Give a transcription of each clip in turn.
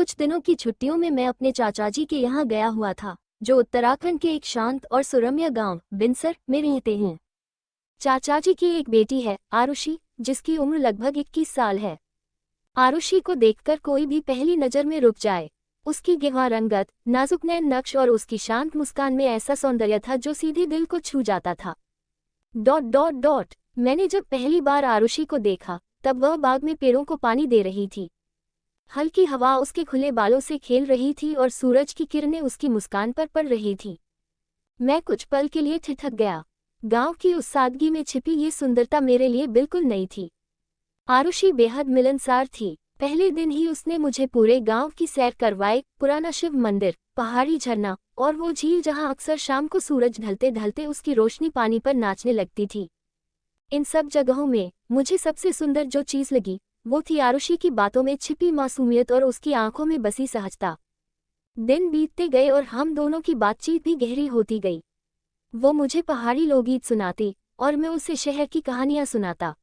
कुछ दिनों की छुट्टियों में मैं अपने चाचा जी के यहाँ गया हुआ था, जो उत्तराखंड के एक शांत और सुरम्य गांव बिनसर में रहते हैं। चाचा जी की एक बेटी है, आरुषि, जिसकी उम्र लगभग 21 साल है। आरुषि को देखकर कोई भी पहली नज़र में रुक जाए। उसकी गहरा रंगत, नाजुक नैन नक्श और उसकी शांत मुस्कान में ऐसा सौंदर्य था जो सीधे दिल को छू जाता था। मैंने जब पहली बार आरुषि को देखा, तब वह बाग में पेड़ों को पानी दे रही थी। हल्की हवा उसके खुले बालों से खेल रही थी और सूरज की किरणें उसकी मुस्कान पर पड़ रही थी। मैं कुछ पल के लिए ठिठक गया। गांव की उस सादगी में छिपी ये सुंदरता मेरे लिए बिल्कुल नई थी। आरुषि बेहद मिलनसार थी। पहले दिन ही उसने मुझे पूरे गांव की सैर करवाई, पुराना शिव मंदिर, पहाड़ी झरना और वो झील जहां अक्सर शाम को सूरज ढलते ढलते उसकी रोशनी पानी पर नाचने लगती थी। इन सब जगहों में मुझे सबसे सुंदर जो चीज़ लगी वो थी आरुषि की बातों में छिपी मासूमियत और उसकी आंखों में बसी सहजता। दिन बीतते गए और हम दोनों की बातचीत भी गहरी होती गई। वो मुझे पहाड़ी लोकगीत सुनाती और मैं उसे शहर की कहानियां सुनाता।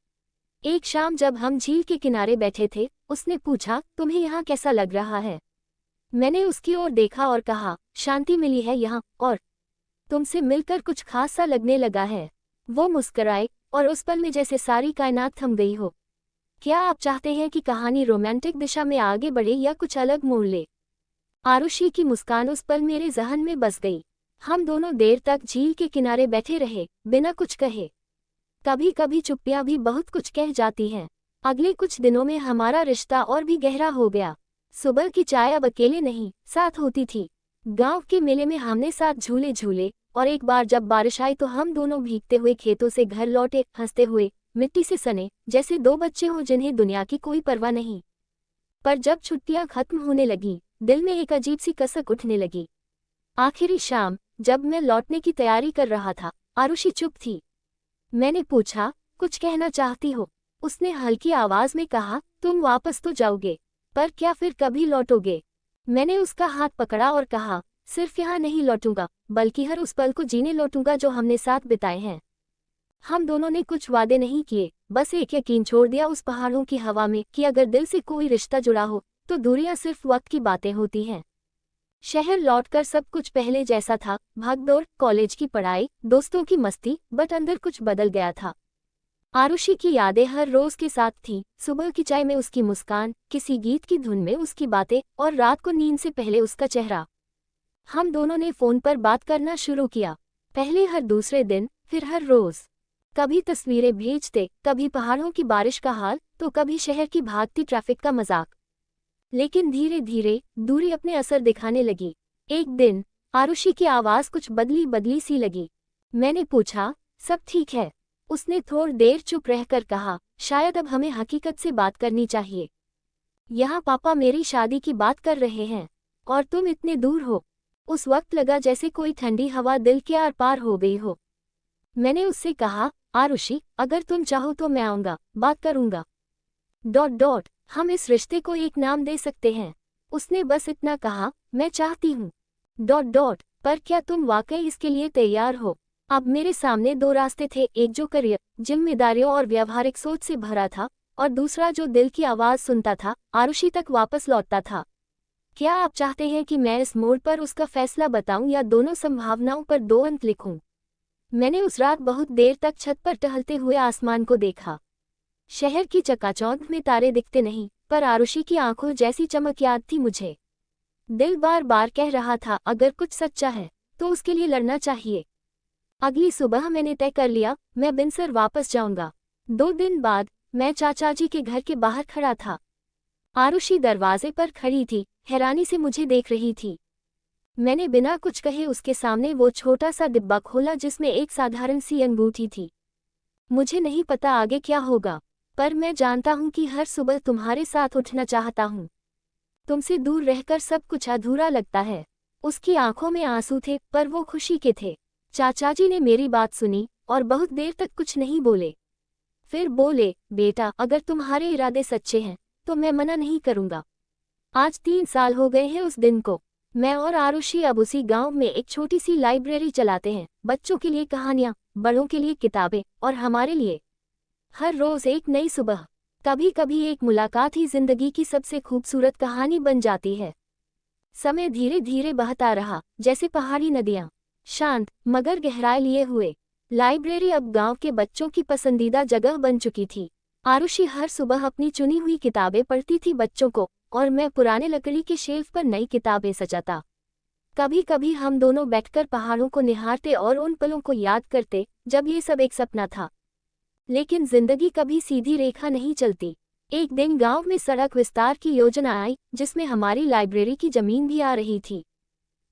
एक शाम जब हम झील के किनारे बैठे थे, उसने पूछा, तुम्हें यहाँ कैसा लग रहा है? मैंने उसकी ओर देखा और कहा, शांति मिली है यहाँ, और तुमसे मिलकर कुछ खास सा लगने लगा है। वो मुस्कराए और उस पल में जैसे सारी कायनात थम गई हो। क्या आप चाहते हैं कि कहानी रोमांटिक दिशा में आगे बढ़े या कुछ अलग मोड़ ले? आरुषि की मुस्कान उस पल मेरे जहन में बस गई। हम दोनों देर तक झील के किनारे बैठे रहे, बिना कुछ कहे। कभी कभी चुप्पियां भी बहुत कुछ कह जाती हैं। अगले कुछ दिनों में हमारा रिश्ता और भी गहरा हो गया। सुबह की चाय अब अकेले नहीं, साथ होती थी। गांव के मेले में हमने साथ झूले झूले, और एक बार जब बारिश आई तो हम दोनों भीगते हुए खेतों से घर लौटे, हंसते हुए, मिट्टी से सने, जैसे दो बच्चे हों जिन्हें दुनिया की कोई परवाह नहीं। पर जब छुट्टियां खत्म होने लगीं, दिल में एक अजीब सी कसक उठने लगी। आखिरी शाम, जब मैं लौटने की तैयारी कर रहा था, आरुषि चुप थी। मैंने पूछा, कुछ कहना चाहती हो? उसने हल्की आवाज में कहा, तुम वापस तो जाओगे, पर क्या फिर कभी लौटोगे? मैंने उसका हाथ पकड़ा और कहा, सिर्फ यहाँ नहीं लौटूंगा, बल्कि हर उस पल को जीने लौटूंगा जो हमने साथ बिताए हैं। हम दोनों ने कुछ वादे नहीं किए, बस एक यकीन छोड़ दिया उस पहाड़ों की हवा में कि अगर दिल से कोई रिश्ता जुड़ा हो तो दूरियां सिर्फ वक्त की बातें होती हैं। शहर लौटकर सब कुछ पहले जैसा था, भागदौड़, कॉलेज की पढ़ाई, दोस्तों की मस्ती, बट अंदर कुछ बदल गया था। आरुषि की यादें हर रोज के साथ थी, सुबह की चाय में उसकी मुस्कान, किसी गीत की धुन में उसकी बातें, और रात को नींद से पहले उसका चेहरा। हम दोनों ने फोन पर बात करना शुरू किया, पहले हर दूसरे दिन, फिर हर रोज। कभी तस्वीरें भेजते, कभी पहाड़ों की बारिश का हाल, तो कभी शहर की भागती ट्रैफिक का मजाक। लेकिन धीरे धीरे दूरी अपने असर दिखाने लगी। एक दिन आरुषि की आवाज कुछ बदली बदली सी लगी। मैंने पूछा, सब ठीक है? उसने थोड़ी देर चुप रहकर कहा, शायद अब हमें हकीकत से बात करनी चाहिए। यहाँ पापा मेरी शादी की बात कर रहे हैं, और तुम इतने दूर हो। उस वक्त लगा जैसे कोई ठंडी हवा दिल के आर पार हो गई हो। मैंने उससे कहा, आरुषि, अगर तुम चाहो तो मैं आऊंगा, बात करूंगा। हम इस रिश्ते को एक नाम दे सकते हैं। उसने बस इतना कहा, मैं चाहती हूँ। पर क्या तुम वाकई इसके लिए तैयार हो? अब मेरे सामने दो रास्ते थे, एक जो करियर, जिम्मेदारियों और व्यावहारिक सोच से भरा था, और दूसरा जो दिल की आवाज सुनता था, आरुषि तक वापस लौटता था। क्या आप चाहते हैं कि मैं इस मोड़ पर उसका फैसला बताऊं या दोनों संभावनाओं पर दो अंक लिखूं? मैंने उस रात बहुत देर तक छत पर टहलते हुए आसमान को देखा। शहर की चकाचौंध में तारे दिखते नहीं, पर आरुषि की आंखों जैसी चमक याद थी मुझे। दिल बार बार कह रहा था, अगर कुछ सच्चा है तो उसके लिए लड़ना चाहिए। अगली सुबह मैंने तय कर लिया, मैं बिनसर वापस जाऊंगा। 2 दिन बाद मैं चाचा जी के घर के बाहर खड़ा था। आरुषि दरवाजे पर खड़ी थी, हैरानी से मुझे देख रही थी। मैंने बिना कुछ कहे उसके सामने वो छोटा सा डिब्बा खोला जिसमें एक साधारण सी अंगूठी थी। मुझे नहीं पता आगे क्या होगा, पर मैं जानता हूँ कि हर सुबह तुम्हारे साथ उठना चाहता हूँ। तुमसे दूर रहकर सब कुछ अधूरा लगता है। उसकी आंखों में आंसू थे, पर वो खुशी के थे। चाचा जी ने मेरी बात सुनी और बहुत देर तक कुछ नहीं बोले। फिर बोले, बेटा, अगर तुम्हारे इरादे सच्चे हैं तो मैं मना नहीं करूँगा। आज 3 साल हो गए हैं उस दिन को। मैं और आरुषि अब उसी गांव में एक छोटी सी लाइब्रेरी चलाते हैं, बच्चों के लिए कहानियां, बड़ों के लिए किताबें, और हमारे लिए हर रोज एक नई सुबह। कभी कभी एक मुलाकात ही जिंदगी की सबसे खूबसूरत कहानी बन जाती है। समय धीरे धीरे बहता रहा, जैसे पहाड़ी नदियां, शांत मगर गहराई लिए हुए। लाइब्रेरी अब गांव के बच्चों की पसंदीदा जगह बन चुकी थी। आरुषि हर सुबह अपनी चुनी हुई किताबें पढ़ती थी बच्चों को, और मैं पुराने लकड़ी के शेल्फ पर नई किताबें सजाता। कभी कभी हम दोनों बैठकर पहाड़ों को निहारते और उन पलों को याद करते जब ये सब एक सपना था। लेकिन जिंदगी कभी सीधी रेखा नहीं चलती। एक दिन गांव में सड़क विस्तार की योजना आई, जिसमें हमारी लाइब्रेरी की जमीन भी आ रही थी।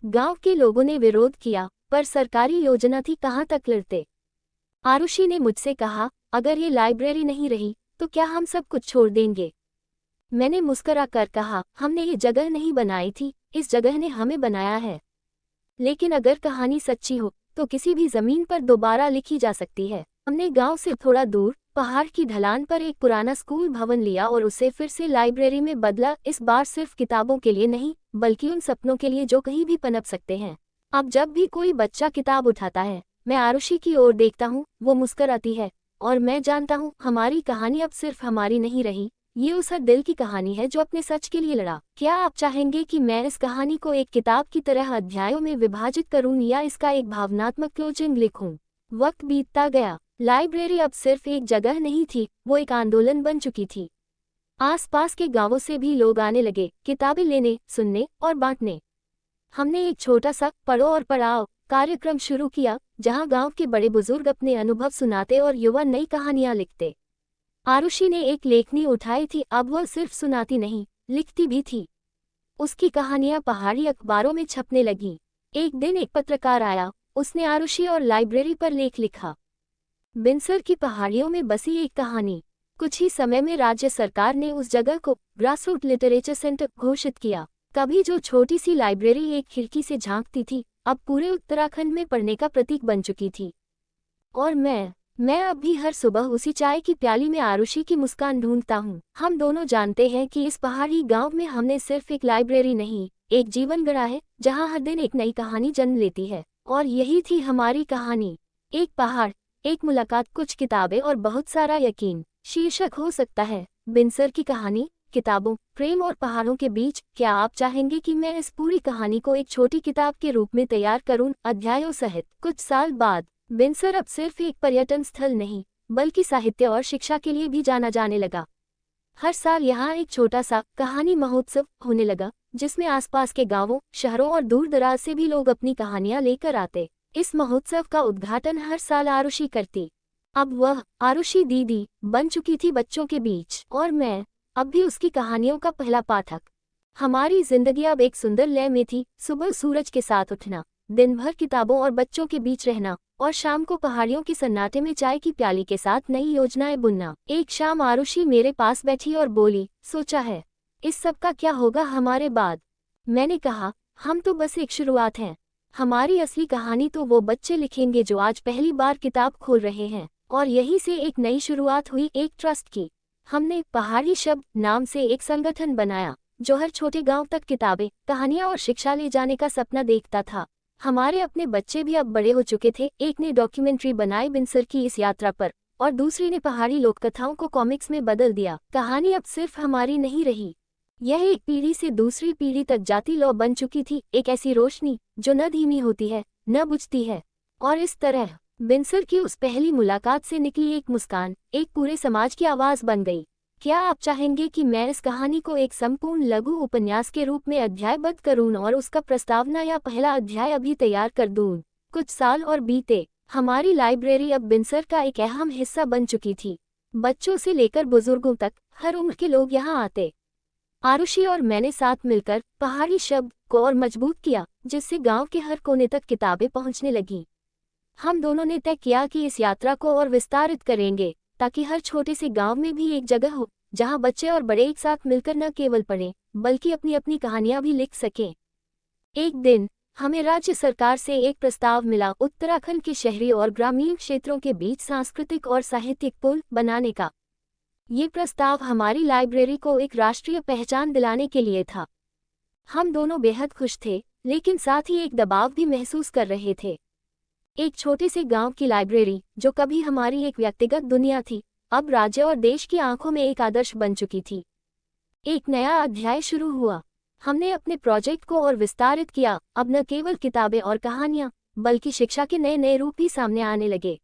गांव के लोगों ने विरोध किया, पर सरकारी योजना थी, कहाँ तक लड़ते। आरुषि ने मुझसे कहा, अगर ये लाइब्रेरी नहीं रही तो क्या हम सब कुछ छोड़ देंगे। मैंने मुस्कुरा कर कहा, हमने ये जगह नहीं बनाई थी, इस जगह ने हमें बनाया है। लेकिन अगर कहानी सच्ची हो तो किसी भी जमीन पर दोबारा लिखी जा सकती है। हमने गांव से थोड़ा दूर पहाड़ की ढलान पर एक पुराना स्कूल भवन लिया और उसे फिर से लाइब्रेरी में बदला, इस बार सिर्फ किताबों के लिए नहीं, बल्कि उन सपनों के लिए जो कहीं भी पनप सकते हैं। अब जब भी कोई बच्चा किताब उठाता है, मैं आरुषि की ओर देखता हूँ, वो मुस्कुराती है, और मैं जानता हूँ हमारी कहानी अब सिर्फ हमारी नहीं रही, ये उस हर दिल की कहानी है जो अपने सच के लिए लड़ा। क्या आप चाहेंगे कि मैं इस कहानी को एक किताब की तरह अध्यायों में विभाजित करूं या इसका एक भावनात्मक क्लोजिंग लिखूं? वक्त बीतता गया। लाइब्रेरी अब सिर्फ एक जगह नहीं थी, वो एक आंदोलन बन चुकी थी। आसपास के गांवों से भी लोग आने लगे, किताबें लेने, सुनने और बांटने। हमने एक छोटा सा पढ़ो और पढ़ाओ कार्यक्रम शुरू किया, जहां गांव के बड़े बुजुर्ग अपने अनुभव सुनाते और युवा नई कहानियां लिखते। आरुषि ने एक लेखनी उठाई थी, अब वह सिर्फ सुनाती नहीं, लिखती भी थी। उसकी कहानियां पहाड़ी अखबारों में छपने लगीं। एक दिन एक पत्रकार आया, उसने आरुषि और लाइब्रेरी पर लेख लिखा। बिनसर की पहाड़ियों में बसी एक कहानी। कुछ ही समय में राज्य सरकार ने उस जगह को ग्रासरूट लिटरेचर सेंटर घोषित किया। कभी जो छोटी सी लाइब्रेरी एक खिड़की से झांकती थी, अब पूरे उत्तराखंड में पढ़ने का प्रतीक बन चुकी थी। और मैं अब भी हर सुबह उसी चाय की प्याली में आरुषि की मुस्कान ढूंढता हूँ। हम दोनों जानते हैं कि इस पहाड़ी गांव में हमने सिर्फ एक लाइब्रेरी नहीं, एक जीवन गढ़ा है, जहाँ हर दिन एक नई कहानी जन्म लेती है। और यही थी हमारी कहानी, एक पहाड़, एक मुलाकात, कुछ किताबें और बहुत सारा यकीन। शीर्षक हो सकता है बिनसर की कहानी, किताबों, प्रेम और पहाड़ों के बीच। क्या आप चाहेंगे कि मैं इस पूरी कहानी को एक छोटी किताब के रूप में तैयार करूं, अध्यायों सहित? कुछ साल बाद बिनसर अब सिर्फ एक पर्यटन स्थल नहीं, बल्कि साहित्य और शिक्षा के लिए भी जाना जाने लगा। हर साल यहाँ एक छोटा सा कहानी महोत्सव होने लगा, जिसमें आसपास के गांवों, शहरों और दूर दराज से भी लोग अपनी कहानियां लेकर आते। इस महोत्सव का उद्घाटन हर साल आरुषि करती। अब वह आरुषि दीदी बन चुकी थी बच्चों के बीच, और मैं अब भी उसकी कहानियों का पहला पाठक। हमारी जिंदगी अब एक सुंदर लय में थी, सुबह सूरज के साथ उठना, दिन भर किताबों और बच्चों के बीच रहना, और शाम को पहाड़ियों के सन्नाटे में चाय की प्याली के साथ नई योजनाएं बुनना। एक शाम आरुषि मेरे पास बैठी और बोली, सोचा है इस सब का क्या होगा हमारे बाद? मैंने कहा, हम तो बस एक शुरुआत हैं। हमारी असली कहानी तो वो बच्चे लिखेंगे जो आज पहली बार किताब खोल रहे हैं। और यहीं से एक नई शुरुआत हुई, एक ट्रस्ट की। हमने पहाड़ी शब्द नाम से एक संगठन बनाया, जो हर छोटे गांव तक किताबें, कहानियां और शिक्षा ले जाने का सपना देखता था। हमारे अपने बच्चे भी अब बड़े हो चुके थे। एक ने डॉक्यूमेंट्री बनाई बिनसर की इस यात्रा पर, और दूसरी ने पहाड़ी लोककथाओं को कॉमिक्स में बदल दिया। कहानी अब सिर्फ हमारी नहीं रही, यह एक पीढ़ी से दूसरी पीढ़ी तक जाती लौ बन चुकी थी, एक ऐसी रोशनी जो न धीमी होती है, न बुझती है। और इस तरह बिनसर की उस पहली मुलाकात से निकली एक मुस्कान, एक पूरे समाज की आवाज बन गई। क्या आप चाहेंगे कि मैं इस कहानी को एक संपूर्ण लघु उपन्यास के रूप में अध्यायबद्ध करूं और उसका प्रस्तावना या पहला अध्याय अभी तैयार कर दूं? कुछ साल और बीते। हमारी लाइब्रेरी अब बिनसर का एक अहम हिस्सा बन चुकी थी। बच्चों से लेकर बुजुर्गों तक हर उम्र के लोग यहाँ आते। आरुषि और मैंने साथ मिलकर पहाड़ी शब्द को और मजबूत किया, जिससे गांव के हर कोने तक किताबें पहुंचने लगीं। हम दोनों ने तय किया कि इस यात्रा को और विस्तारित करेंगे, ताकि हर छोटे से गांव में भी एक जगह हो जहां बच्चे और बड़े एक साथ मिलकर न केवल पढ़ें, बल्कि अपनी अपनी कहानियां भी लिख सकें। एक दिन हमें राज्य सरकार से एक प्रस्ताव मिला, उत्तराखंड के शहरी और ग्रामीण क्षेत्रों के बीच सांस्कृतिक और साहित्यिक पुल बनाने का। ये प्रस्ताव हमारी लाइब्रेरी को एक राष्ट्रीय पहचान दिलाने के लिए था। हम दोनों बेहद खुश थे, लेकिन साथ ही एक दबाव भी महसूस कर रहे थे। एक छोटे से गांव की लाइब्रेरी, जो कभी हमारी एक व्यक्तिगत दुनिया थी, अब राज्य और देश की आंखों में एक आदर्श बन चुकी थी। एक नया अध्याय शुरू हुआ। हमने अपने प्रोजेक्ट को और विस्तारित किया। अब न केवल किताबें और कहानियां, बल्कि शिक्षा के नए नए रूप भी सामने आने लगे।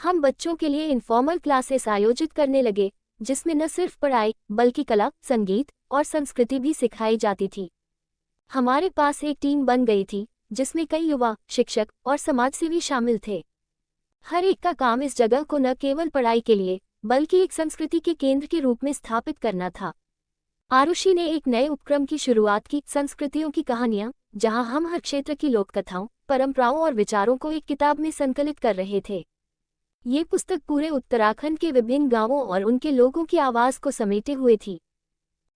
हम बच्चों के लिए इनफॉर्मल क्लासेस आयोजित करने लगे, जिसमें न सिर्फ पढ़ाई बल्कि कला, संगीत और संस्कृति भी सिखाई जाती थी। हमारे पास एक टीम बन गई थी जिसमें कई युवा, शिक्षक और समाजसेवी शामिल थे। हर एक का काम इस जगह को न केवल पढ़ाई के लिए बल्कि एक संस्कृति के केंद्र के रूप में स्थापित करना था। आरुषि ने एक नए उपक्रम की शुरुआत की, संस्कृतियों की कहानियां, जहां हम हर क्षेत्र की लोककथाओं, परंपराओं और विचारों को एक किताब में संकलित कर रहे थे। ये पुस्तक पूरे उत्तराखंड के विभिन्न गांवों और उनके लोगों की आवाज को समेटे हुए थी।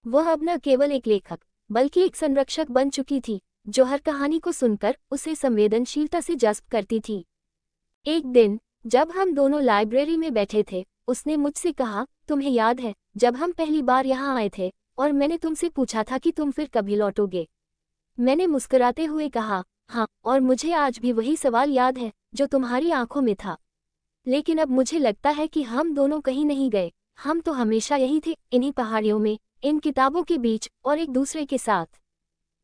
वह अब न केवल एक लेखक बल्कि एक संरक्षक बन चुकी थी, जो हर कहानी को सुनकर उसे संवेदनशीलता से जज्ब करती थी। एक दिन जब हम दोनों लाइब्रेरी में बैठे थे, उसने मुझसे कहा, तुम्हें याद है जब हम पहली बार यहाँ आए थे और मैंने तुमसे पूछा था कि तुम फिर कभी लौटोगे? मैंने मुस्कुराते हुए कहा, हाँ, और मुझे आज भी वही सवाल याद है जो तुम्हारी आंखों में था। लेकिन अब मुझे लगता है कि हम दोनों कहीं नहीं गए, हम तो हमेशा यही थे, इन्हीं पहाड़ियों में, इन किताबों के बीच और एक दूसरे के साथ।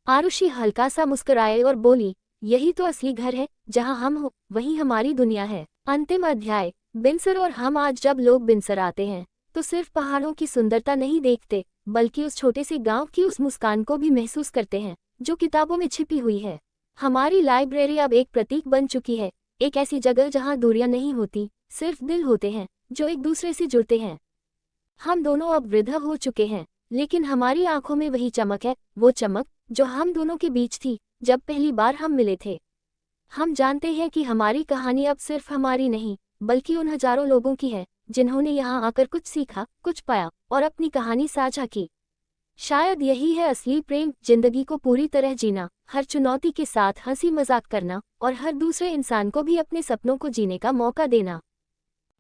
आरुषि हल्का सा मुस्कुराए और बोली, यही तो असली घर है, जहां हम हो वही हमारी दुनिया है। अंतिम अध्याय, बिनसर। और हम आज जब लोग बिनसर आते हैं तो सिर्फ पहाड़ों की सुंदरता नहीं देखते, बल्कि उस छोटे से गांव की उस मुस्कान को भी महसूस करते हैं जो किताबों में छिपी हुई है। हमारी लाइब्रेरी अब एक प्रतीक बन चुकी है, एक ऐसी जगह जहां दूरियां नहीं होती, सिर्फ दिल होते हैं जो एक दूसरे से जुड़ते हैं। हम दोनों अब वृद्ध हो चुके हैं, लेकिन हमारी आंखों में वही चमक है, वो चमक जो हम दोनों के बीच थी जब पहली बार हम मिले थे। हम जानते हैं कि हमारी कहानी अब सिर्फ हमारी नहीं, बल्कि उन हजारों लोगों की है जिन्होंने यहाँ आकर कुछ सीखा, कुछ पाया और अपनी कहानी साझा की। शायद यही है असली प्रेम, जिंदगी को पूरी तरह जीना, हर चुनौती के साथ हंसी मजाक करना और हर दूसरे इंसान को भी अपने सपनों को जीने का मौका देना।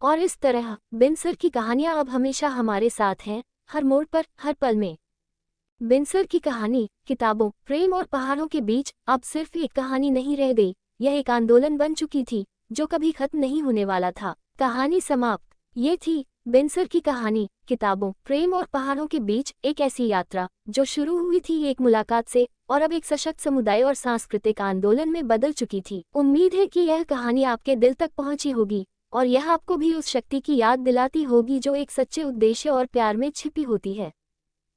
और इस तरह बिनसर की कहानियां अब हमेशा हमारे साथ हैं, हर मोड़ पर, हर पल में। बिनसर की कहानी किताबों, प्रेम और पहाड़ों के बीच अब सिर्फ एक कहानी नहीं रह गई, यह एक आंदोलन बन चुकी थी जो कभी खत्म नहीं होने वाला था। कहानी समाप्त। ये थी बिनसर की कहानी, किताबों, प्रेम और पहाड़ों के बीच, एक ऐसी यात्रा जो शुरू हुई थी एक मुलाकात से और अब एक सशक्त समुदाय और सांस्कृतिक आंदोलन में बदल चुकी थी। उम्मीद है कि यह कहानी आपके दिल तक पहुंची होगी और यह आपको भी उस शक्ति की याद दिलाती होगी जो एक सच्चे उद्देश्य और प्यार में छिपी होती है।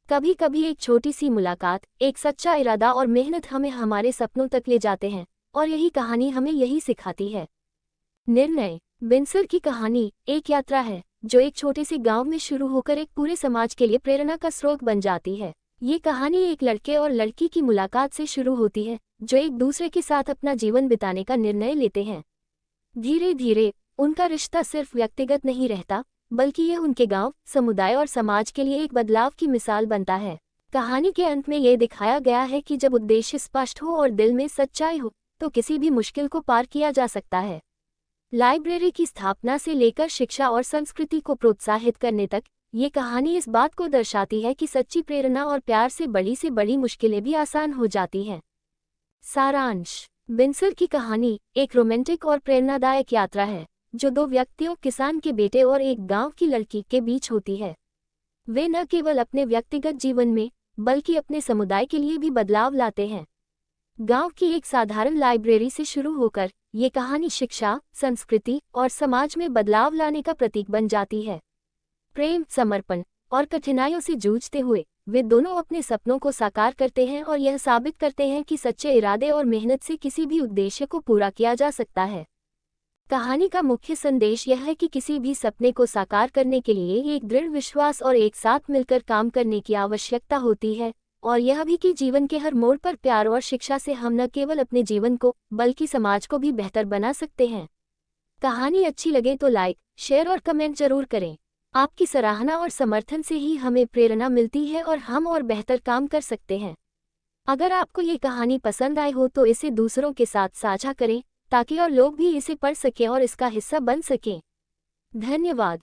कभी कभी एक छोटी सी मुलाकात, एक सच्चा इरादा और मेहनत हमें हमारे सपनों तक ले जाते हैं, और यही कहानी हमें यही सिखाती है। निर्णय। बिनसर की कहानी एक यात्रा है जो एक छोटे से गांव में शुरू होकर एक पूरे समाज के लिए प्रेरणा का स्रोत बन जाती है। ये कहानी एक लड़के और लड़की की मुलाकात से शुरू होती है जो एक दूसरे के साथ अपना जीवन बिताने का निर्णय लेते हैं। धीरे धीरे उनका रिश्ता सिर्फ व्यक्तिगत नहीं रहता, बल्कि यह उनके गांव, समुदाय और समाज के लिए एक बदलाव की मिसाल बनता है। कहानी के अंत में यह दिखाया गया है कि जब उद्देश्य स्पष्ट हो और दिल में सच्चाई हो, तो किसी भी मुश्किल को पार किया जा सकता है। लाइब्रेरी की स्थापना से लेकर शिक्षा और संस्कृति को प्रोत्साहित करने तक, ये कहानी इस बात को दर्शाती है कि सच्ची प्रेरणा और प्यार से बड़ी मुश्किलें भी आसान हो जाती हैं। सारांश। बिनसर की कहानी एक रोमांटिक और प्रेरणादायक यात्रा है जो दो व्यक्तियों, किसान के बेटे और एक गांव की लड़की के बीच होती है। वे न केवल अपने व्यक्तिगत जीवन में बल्कि अपने समुदाय के लिए भी बदलाव लाते हैं। गांव की एक साधारण लाइब्रेरी से शुरू होकर ये कहानी शिक्षा, संस्कृति और समाज में बदलाव लाने का प्रतीक बन जाती है। प्रेम, समर्पण और कठिनाइयों से जूझते हुए वे दोनों अपने सपनों को साकार करते हैं और यह साबित करते हैं कि सच्चे इरादे और मेहनत से किसी भी उद्देश्य को पूरा किया जा सकता है। कहानी का मुख्य संदेश यह है कि किसी भी सपने को साकार करने के लिए एक दृढ़ विश्वास और एक साथ मिलकर काम करने की आवश्यकता होती है, और यह भी कि जीवन के हर मोड़ पर प्यार और शिक्षा से हम न केवल अपने जीवन को बल्कि समाज को भी बेहतर बना सकते हैं। कहानी अच्छी लगे तो लाइक, शेयर और कमेंट जरूर करें। आपकी सराहना और समर्थन से ही हमें प्रेरणा मिलती है और हम और बेहतर काम कर सकते हैं। अगर आपको ये कहानी पसंद आई हो तो इसे दूसरों के साथ साझा करें ताकि और लोग भी इसे पढ़ सकें और इसका हिस्सा बन सकें। धन्यवाद।